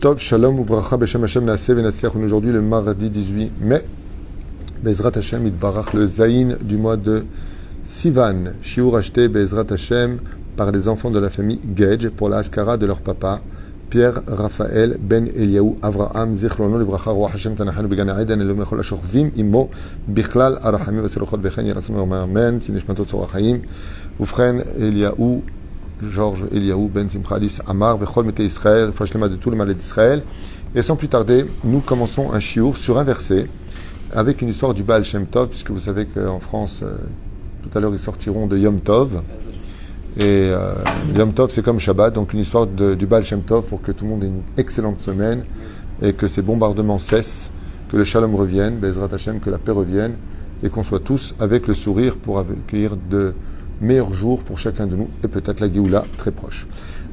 Tov, Shalom, Uvracha, Beshem Hashem, Naaseh, Venasiach. On est aujourd'hui le mardi 18 mai. Bezrat Hashem, Itbarach, le Zayin du mois de Sivan. Shiur acheté Bezrat Hashem par les enfants de la famille Gedge pour la Askara de leur papa, Pierre Raphaël Ben Eliaou Avraham Zichrono Livracha Roi Hashem Tanachanu Began Eden Elom Echol Ashorvim Imo Bichlal Arachamim Vaselochot Bechen Yerasson Amen Tineshmatot Sorachayim Ufren Eliaou Georges Eliaou Ben Simcha Alice Amar Vechol Mete Israël Fashlema de tout le mal d'Israël. Et sans plus tarder, nous commençons un shiur sur un verset avec une histoire du Baal Shem Tov, puisque vous savez qu'en France, tout à l'heure, ils sortiront de Yom Tov. Et Yom Tov, c'est comme Shabbat, donc une histoire du Baal Shem Tov pour que tout le monde ait une excellente semaine et que ces bombardements cessent, que le shalom revienne, Bezrat Hashem, que la paix revienne et qu'on soit tous avec le sourire pour accueillir de meilleurs jours pour chacun de nous et peut-être la Géoula très proche.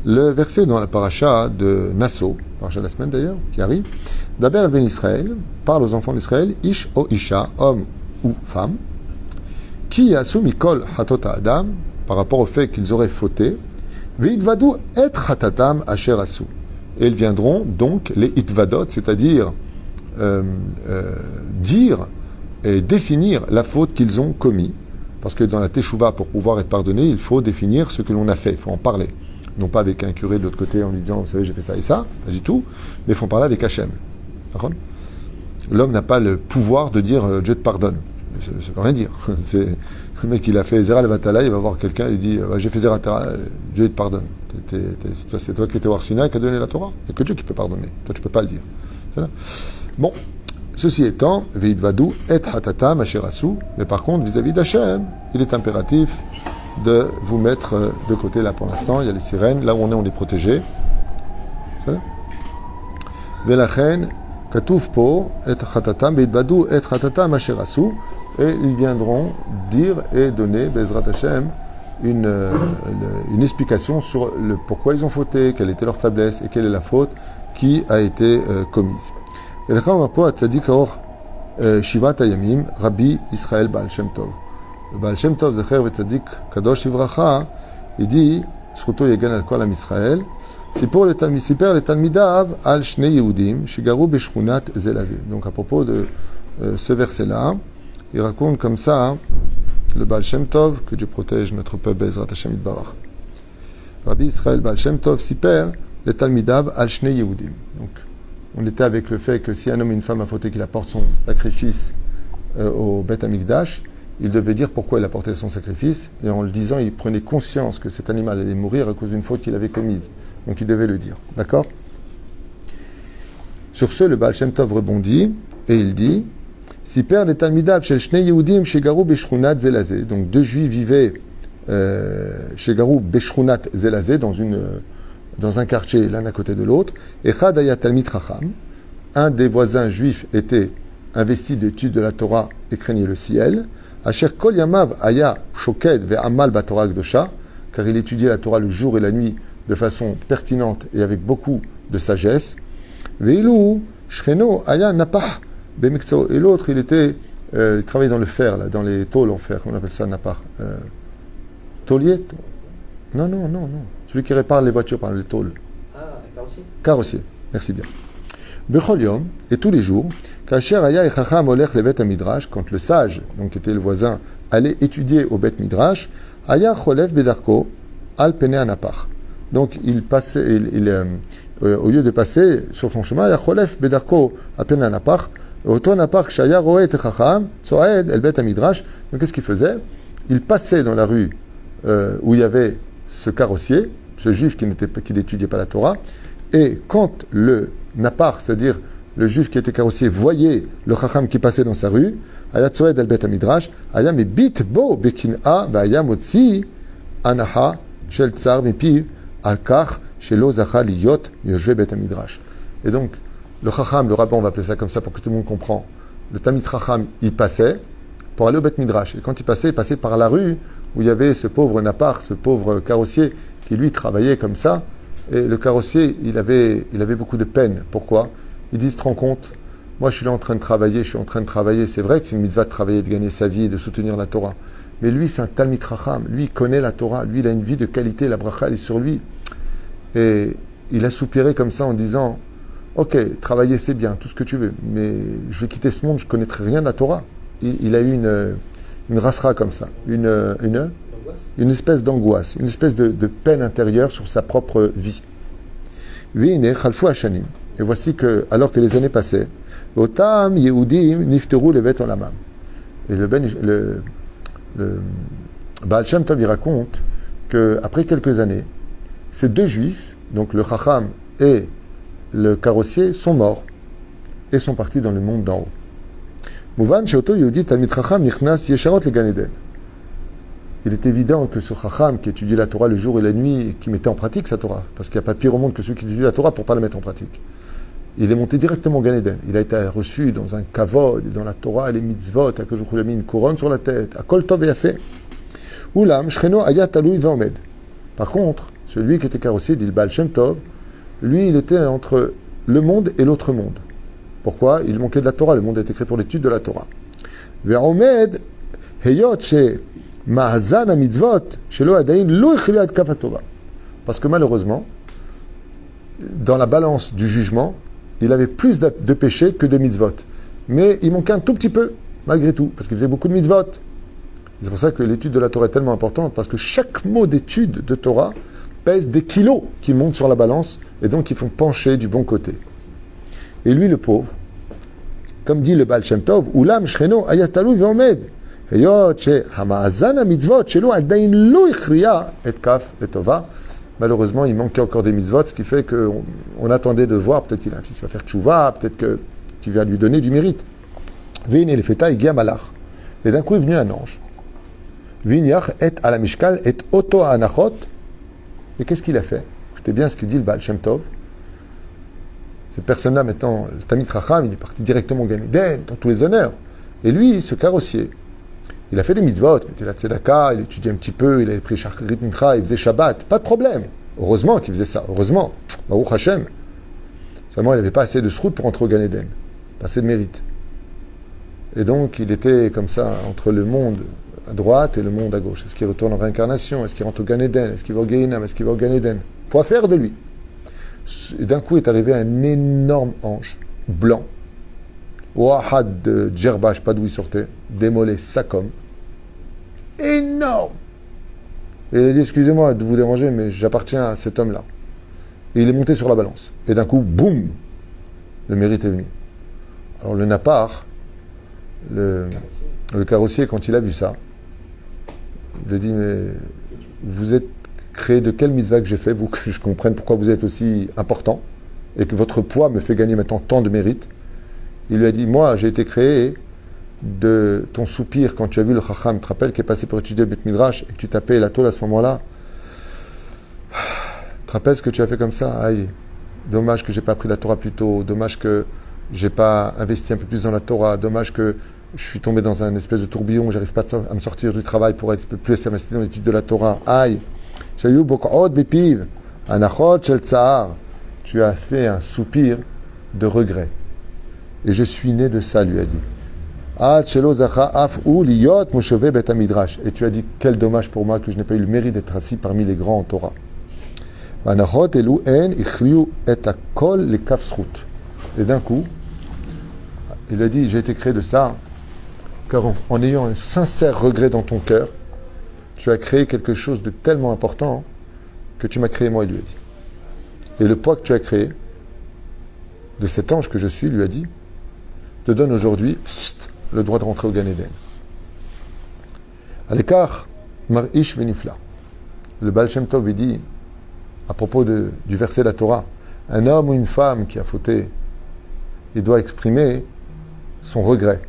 Le verset dans la paracha de Nassau, paracha de la semaine d'ailleurs, qui arrive, Daber el Ben Israël parle aux enfants d'Israël, Ish o Isha, homme ou femme, qui a soumis kol hatot Adam, par rapport au fait qu'ils auraient fauté, ve'idvadu et hatatam asher asu. Et ils viendront donc les itvadot, c'est-à-dire dire et définir la faute qu'ils ont commis. Parce que dans la teshuva, pour pouvoir être pardonné, il faut définir ce que l'on a fait, il faut en parler. Non pas avec un curé de l'autre côté en lui disant, vous savez, j'ai fait ça et ça, pas du tout, mais il faut en parler avec Hachem. D'accord ? L'homme n'a pas le pouvoir de dire Dieu te pardonne. Ça ne veut rien dire. C'est le mec, il a fait Zera Levatala, il va voir quelqu'un, il dit j'ai fait Zera Tara, Dieu te pardonne. C'est toi qui étais au Arsina qui a donné la Torah. Il n'y a que Dieu qui peut pardonner. Toi, tu ne peux pas le dire. C'est là. Bon, ceci étant, Veidvadou et Hatata Macherasu, mais par contre, vis-à-vis d'Hachem, il est impératif de vous mettre de côté là pour l'instant. Il y a les sirènes, là où on est protégé. C'est là. Velachen. Katouf po et chatatam beidvadu et chatatam asherasu, et ils viendront dire et donner Bezrat Hashem une explication sur le pourquoi ils ont fauté, quelle était leur faiblesse et quelle est la faute qui a été commise. Et là on va pas tzadik or shivat hayamim Rabbi Israël Baal Shem Tov. Baal Shem Tov zecher ve tzadik kadosh ivracha, il dit zchuto yegan al kol am Israël. סיפר לתלמידיו על שני יהודים שגרו בשכונת זה לזה. Donc à propos de ce verset-là, il raconte comme ça le Baal Shem Tov, que Dieu protège notre peuple Bezrat Hashem Yitbarach. Rabbi Israël Baal Shem Tov סיפר לתלמידיו על שני יהודים. Donc on était avec le fait que si un homme et une femme a fauté qu'il apporte son sacrifice au Beth Amikdash, il devait dire pourquoi il apportait son sacrifice, et en le disant, il prenait conscience que cet animal allait mourir à cause d'une faute qu'il avait commise. Donc il devait le dire. D'accord ? Sur ce, le Baal Shem Tov rebondit, et il dit, si père les Talmidav shel shnei Yehudim shegaru beshchunat zelazé. Donc deux juifs vivaient shegaru beshchunat zelazé dans un quartier l'un à côté de l'autre. Echad aya talmid chacham. Un des voisins juifs était investi d'études de la Torah et craignait le ciel. Asher kol yamav aya shoked ve'amal batorah kdosha, car il étudiait la Torah le jour et la nuit de façon pertinente et avec beaucoup de sagesse. Ve'ilou shcheno aya napah bemiktsao. Et l'autre, il travaillait dans le fer, là, dans les tôles en fer, on appelle ça napah. Taulier ? Non. Celui qui répare les voitures par les tôles. Ah, carrossier. Carrossier, merci bien. Bechol yom, et tous les jours, Kasher aya et chacham olech levet midrash, quand le sage, donc qui était le voisin, allait étudier au Bet Midrash, aya cholev bedarko al pene anapach. Donc il passait, au lieu de passer sur son chemin, aya cholev bedarko al pene anapach, auto anapach shaya roe et chacham tzoed el Bet Midrash. Donc qu'est-ce qu'il faisait ? Il passait dans la rue où il y avait ce carrossier, ce juif qui n'étudiait pas la Torah, et quand le napach, c'est-à-dire le juif qui était carrossier, voyait le chacham qui passait dans sa rue, aya tzoed el Bet Midrash, aya me bit bo bekin'a v'aya motzi anaha shel tsar mipiv al kach shelo zacha liyot yoshve Bet Midrash. Et donc le chacham, le rabbin, on va appeler ça comme ça pour que tout le monde comprend. Le tamid chacham, il passait pour aller au Bet Midrash. Et quand il passait par la rue où il y avait ce pauvre napar, ce pauvre carrossier qui lui travaillait comme ça. Et le carrossier, il avait beaucoup de peine. Pourquoi ? Il dit, tu te rends compte, moi je suis en train de travailler, c'est vrai que c'est une mitzvah de travailler, de gagner sa vie et de soutenir la Torah. Mais lui, c'est un Talmid Chacham, lui il connaît la Torah, lui il a une vie de qualité, la bracha elle est sur lui. Et il a soupiré comme ça en disant, Ok, travailler c'est bien, tout ce que tu veux, mais je vais quitter ce monde, je ne connaîtrai rien de la Torah. Il a eu une rasera comme ça, une espèce d'angoisse, une espèce de peine intérieure sur sa propre vie. Et voici que, alors que les années passaient, Otam Yehudim Nifteru Levet Olamam. Et le Baal Shem Tov, il raconte qu'après quelques années, ces deux juifs, donc le Chacham et le carrossier, sont morts et sont partis dans le monde d'en haut. Mouvan Sheoto Yehudi Talmid Chacham Nichnas Yesharot le Gan Eden. Il est évident que ce Chacham qui étudie la Torah le jour et la nuit, qui mettait en pratique sa Torah, parce qu'il n'y a pas pire au monde que celui qui étudie la Torah pour ne pas la mettre en pratique, il est monté directement au Gan Eden. Il a été reçu dans un kavod, et dans la Torah, les mitzvot, à que je lui a mis une couronne sur la tête, à kol tov et fait. Oulam, shcheno ayat aloui vaomed. Par contre, celui qui était carrossier, dit le Baal Shem Tov, lui, il était entre le monde et l'autre monde. Pourquoi? Il manquait de la Torah. Le monde a été créé pour l'étude de la Torah. Vaomed, heyot she mahazan mitzvot, shelo adain lo echili ad kaf haTorah. Parce que malheureusement, dans la balance du jugement, il avait plus de péchés que de mitzvot. Mais il manquait un tout petit peu, malgré tout, parce qu'il faisait beaucoup de mitzvot. C'est pour ça que l'étude de la Torah est tellement importante, parce que chaque mot d'étude de Torah pèse des kilos qui montent sur la balance, et donc qui font pencher du bon côté. Et lui, le pauvre, comme dit le Baal Shem Tov, Ulam shcheno ayatalu veomed, heyot she hamazan mitzvot shelo adain lo ichriya et kaf et tova. Malheureusement, il manquait encore des mitzvot, ce qui fait qu'on attendait de voir, peut-être qu'il a un fils qui va faire tchouva, peut-être qu'il va lui donner du mérite. V'ine le feta igia malach. Et d'un coup est venu un ange. V'iniach et ala mishkal et oto anachot. Et qu'est-ce qu'il a fait? Écoutez bien ce que dit le Baal Shem Tov. Cette personne-là, maintenant, le Talmid Chacham, il est parti directement au Gan Eden, dans tous les honneurs. Et lui, ce carrossier, il a fait des mitzvot, il était la tzedaka, il étudiait un petit peu, il avait pris Shacharit Mincha, il faisait Shabbat, pas de problème. Heureusement qu'il faisait ça, heureusement. Baruch Hashem. Seulement, il n'avait pas assez de srout pour entrer au Gan Eden, pas assez de mérite. Et donc, il était comme ça, entre le monde à droite et le monde à gauche. Est-ce qu'il retourne en réincarnation? Est-ce qu'il rentre au Gan Eden? Est-ce qu'il va au Gehinam? Est-ce qu'il va au Gan Eden? Quoi faire de lui? Et d'un coup est arrivé un énorme ange, blanc, Wahad de Djerba, je ne sais pas d'où il sortait, démolé sac homme, énorme. Et il a dit, excusez-moi de vous déranger, mais j'appartiens à cet homme-là. Et il est monté sur la balance. Et d'un coup, boum, le mérite est venu. Alors le Napar, le carrossier, quand il a vu ça, il a dit, mais vous êtes créé de quelle mitzvah que j'ai fait, vous, que je comprenne pourquoi vous êtes aussi important, et que votre poids me fait gagner maintenant tant de mérite. Il lui a dit, moi, j'ai été créé de ton soupir quand tu as vu le Chacham, tu te rappelles, qui est passé pour étudier le Bet Midrash, et que tu tapais la tôle à ce moment-là. Tu te rappelles ce que tu as fait comme ça? Aïe, dommage que j'ai pas appris la Torah plus tôt, dommage que j'ai pas investi un peu plus dans la Torah, dommage que je suis tombé dans un espèce de tourbillon, j'arrive pas à me sortir du travail pour être plus investi dans l'étude de la Torah. Aïe, Shayu Bokot Bepiv, Anachot Shel Tsahar. Tu as fait un soupir de regret. Et je suis né de ça, lui a dit. Et tu as dit, quel dommage pour moi que je n'ai pas eu le mérite d'être assis parmi les grands en Torah. Et d'un coup, il a dit, j'ai été créé de ça, car en ayant un sincère regret dans ton cœur, tu as créé quelque chose de tellement important que tu m'as créé moi, il lui a dit. Et le poids que tu as créé, de cet ange que je suis, lui a dit, te donne aujourd'hui le droit de rentrer au Gan Eden. À l'écart, Mar'ish Venifla. Le Baal Shem Tov, il dit, à propos du verset de la Torah, un homme ou une femme qui a fauté, il doit exprimer son regret.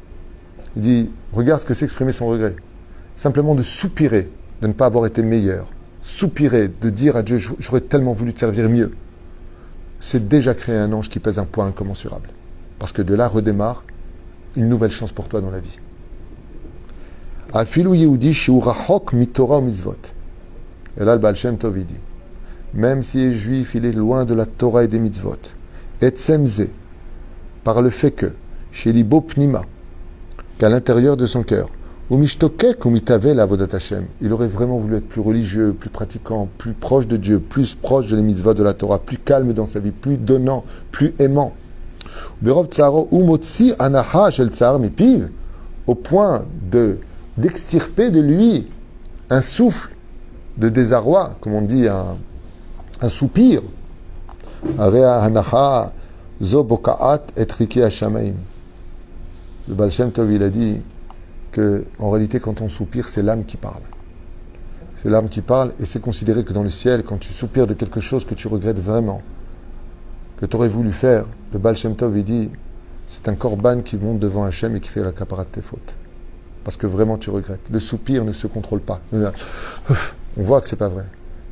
Il dit, regarde ce que c'est exprimer son regret. Simplement de soupirer, de ne pas avoir été meilleur. Soupirer, de dire à Dieu, j'aurais tellement voulu te servir mieux. C'est déjà créer un ange qui pèse un poids incommensurable. Parce que de là redémarre une nouvelle chance pour toi dans la vie. Afilu Yehudi shiur rachok mitorah mitzvot. Et là, le Baal Shem Tov, il dit, même si est juif, il est loin de la Torah et des mitzvot. Et tsemze, par le fait que, chez libo pnima, qu'à l'intérieur de son cœur, Ou mishtokek ou mitavel avodat Hashem. Il aurait vraiment voulu être plus religieux, plus pratiquant, plus proche de Dieu, plus proche de les mitzvot de la Torah, plus calme dans sa vie, plus donnant, plus aimant. Berov tsaro ou motzi anaha shel tsar mipiv, au point d'extirper de lui un souffle de désarroi, comme on dit, un soupir. Area anaha zo bokaat et riki hashamaim. Le Baal Shem Tov, il a dit que, en réalité, quand on soupire, c'est l'âme qui parle. C'est l'âme qui parle, et c'est considéré que dans le ciel, quand tu soupires de quelque chose que tu regrettes vraiment, que tu aurais voulu faire, le Baal Shem Tov, il dit, c'est un korban qui monte devant Hachem et qui fait la capara de tes fautes. Parce que vraiment tu regrettes. Le soupir ne se contrôle pas. On voit que c'est pas vrai.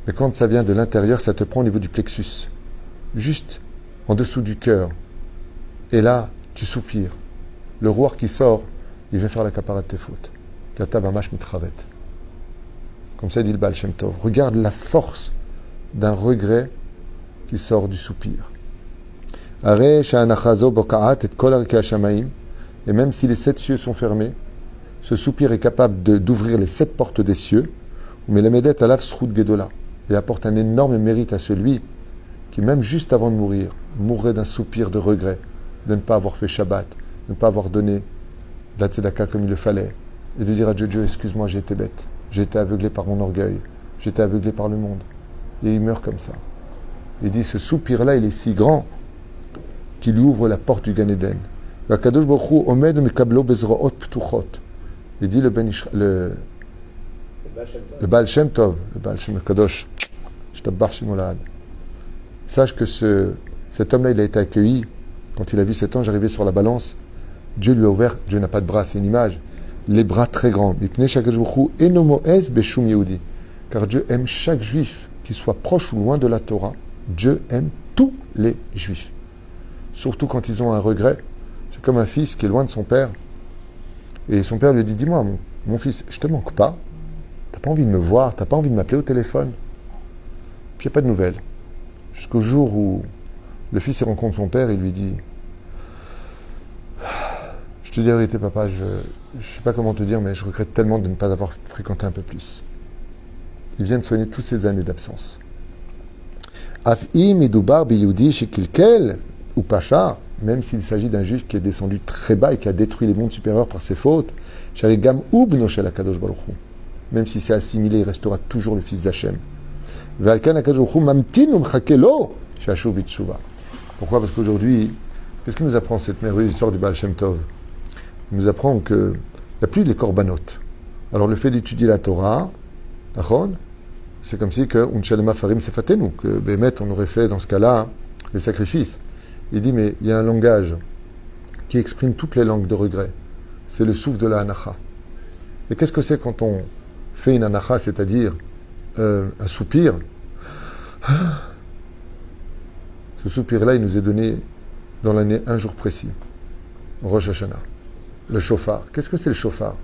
Mais quand ça vient de l'intérieur, ça te prend au niveau du plexus. Juste en dessous du cœur. Et là, tu soupires. Le roi qui sort, il vient faire la capara de tes fautes. Kata bamash mitravet. Comme ça dit le Baal Shem Tov. Regarde la force d'un regret qui sort du soupir. Et même si les 7 cieux sont fermés, ce soupir est capable d'ouvrir les 7 portes des cieux. Mais la médette alaf sroud gedola. Et apporte un énorme mérite à celui qui, même juste avant de mourir, mourrait d'un soupir de regret, de ne pas avoir fait Shabbat, de ne pas avoir donné la tzedaka comme il le fallait, et de dire à Dieu, Dieu, excuse-moi, j'ai été bête, j'ai été aveuglé par mon orgueil, j'ai été aveuglé par le monde. Et il meurt comme ça. Il dit, ce soupir-là, il est si grand qu'il lui ouvre la porte du Gan Eden. Il dit le Baal Shem Tov, le Baal Shem Kadosh, sache que cet homme-là, il a été accueilli. Quand il a vu cet ange arriver sur la balance, Dieu lui a ouvert, Dieu n'a pas de bras, c'est une image, les bras très grands. Car Dieu aime chaque juif, qu'il soit proche ou loin de la Torah. Dieu aime tous les juifs. Surtout quand ils ont un regret. C'est comme un fils qui est loin de son père. Et son père lui dit, dis-moi, mon fils, je te manque pas. T'as pas envie de me voir, t'as pas envie de m'appeler au téléphone. Puis il n'y a pas de nouvelles. Jusqu'au jour où le fils rencontre son père et lui dit, je te dis la vérité, papa, je ne sais pas comment te dire, mais je regrette tellement de ne pas avoir fréquenté un peu plus. Il vient de soigner toutes ces années d'absence. Af'im idoubar biyoudi shekilkel ou pacha, même s'il s'agit d'un juif qui est descendu très bas et qui a détruit les mondes supérieurs par ses fautes, sharigam ubno shel hakadosh baruch hu. Même si c'est assimilé, il restera toujours le fils d'Hachem. Ve'alkan hakadosh baruch hu mamtin umchake lo shashuv b'tshuva. Pourquoi? Parce qu'aujourd'hui, qu'est-ce qui nous apprend cette merveilleuse histoire du Baal Shem Tov? Il nous apprend qu'il n'y a plus les korbanot. Alors le fait d'étudier la Torah, c'est comme si que unchalema farim sefatenu, que Bémet on aurait fait dans ce cas-là les sacrifices. Il dit mais il y a un langage qui exprime toutes les langues de regret. C'est le souffle de la anacha. Et qu'est-ce que c'est quand on fait une anacha, c'est-à-dire un soupir? Ce soupir-là, il nous est donné dans l'année un jour précis, Rosh Hashanah. Le shofar. Qu'est-ce que c'est le shofar?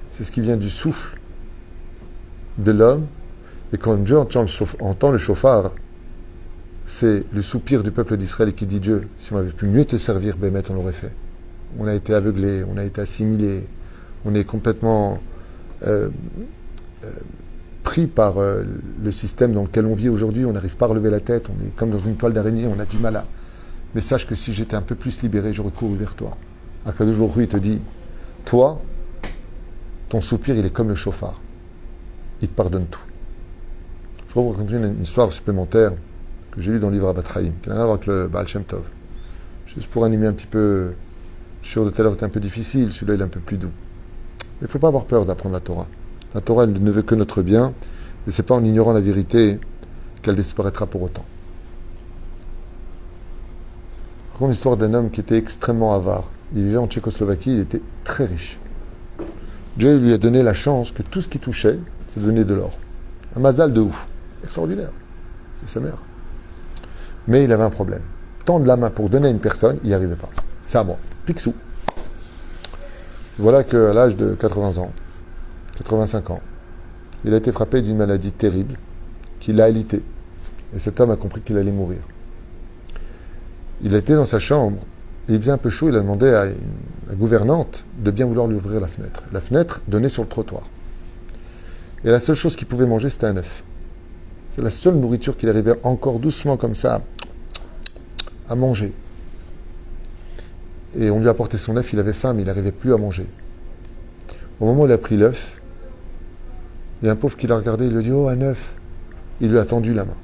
C'est ce qui vient du souffle de l'homme. Et quand Dieu entend le shofar, c'est le soupir du peuple d'Israël qui dit Dieu, si on avait pu mieux te servir, Bémet, on l'aurait fait. On a été aveuglé, on a été assimilé, on est complètement pris par le système dans lequel on vit aujourd'hui, on n'arrive pas à relever la tête, on est comme dans une toile d'araignée, on a du mal à... Mais sache que si j'étais un peu plus libéré, j'aurais couru vers toi. Akadosh Baruch Hu, il te dit, toi, ton soupir, il est comme le shofar. Il te pardonne tout. Je vais vous raconter une histoire supplémentaire que j'ai lue dans le livre Abat Haim, qui n'a rien à voir avec le Baal Shem Tov. Juste pour animer un petit peu, je suis sûr de tout à l'heure, c'est un peu difficile, celui-là il est un peu plus doux. Mais il ne faut pas avoir peur d'apprendre la Torah. La Torah, elle ne veut que notre bien, et ce n'est pas en ignorant la vérité qu'elle disparaîtra pour autant. Je raconte l'histoire d'un homme qui était extrêmement avare. Il vivait en Tchécoslovaquie, il était très riche. Dieu lui a donné la chance que tout ce qui touchait, c'est donner de l'or. Un mazal de ouf. Extraordinaire. C'est sa mère. Mais il avait un problème. Tendre la main pour donner à une personne, il n'y arrivait pas. C'est à moi. Picsou. Voilà qu'à l'âge de 80 ans, 85 ans, il a été frappé d'une maladie terrible qui l'a alité. Et cet homme a compris qu'il allait mourir. Il était dans sa chambre, et il faisait un peu chaud, il a demandé la gouvernante de bien vouloir lui ouvrir la fenêtre. La fenêtre donnait sur le trottoir. Et la seule chose qu'il pouvait manger, c'était un œuf. C'est la seule nourriture qu'il arrivait encore doucement comme ça à manger. Et on lui a apporté son œuf, il avait faim, mais il n'arrivait plus à manger. Au moment où il a pris l'œuf, il y a un pauvre qui l'a regardé, il lui a dit « Oh, un œuf !» Il lui a tendu la main.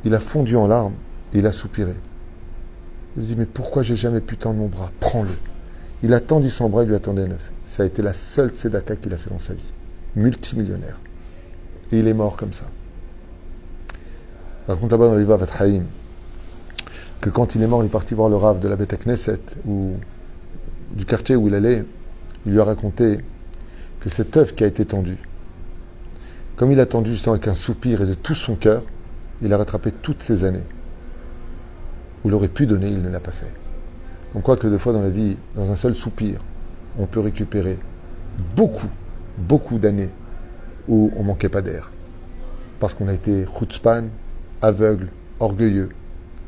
Il a fondu en larmes et il a soupiré. Il lui a dit « Mais pourquoi j'ai jamais pu tendre mon bras? Prends-le !» Il a tendu son bras, il lui a tendu un œuf. Ça a été la seule tzedaka qu'il a fait dans sa vie. Multimillionnaire. Et il est mort comme ça. Raconte là-bas dans les Vavat Haïm que quand il est mort, il est parti voir le Rav de la Beth Knesset ou du quartier où il allait. Il lui a raconté que cet œuf qui a été tendu, comme il a tendu justement avec un soupir et de tout son cœur, il a rattrapé toutes ces années où il aurait pu donner, il ne l'a pas fait. On croit que des fois dans la vie, dans un seul soupir, on peut récupérer beaucoup d'années où on manquait pas d'air. Parce qu'on a été chutzpan, aveugle, orgueilleux,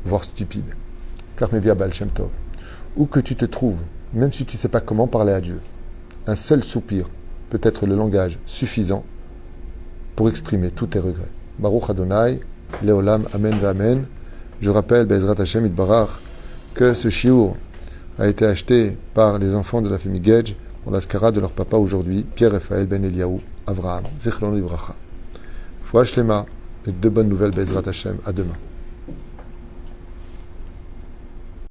voire stupide. Car Média Baal Shem Tov. Où que tu te trouves, même si tu ne sais pas comment parler à Dieu, un seul soupir peut être le langage suffisant pour exprimer tous tes regrets. Baruch Adonai, Leolam, Amen ve Amen. Je rappelle, Bezrat Hashem Itbarach, que ce shiur a été acheté par les enfants de la famille Gedge pour la skara de leur papa aujourd'hui, Pierre-Raphaël Ben Eliaou Avraham. Zichlon Livracha. Foi Shlema et de bonnes nouvelles, Bezrat Hashem. À demain.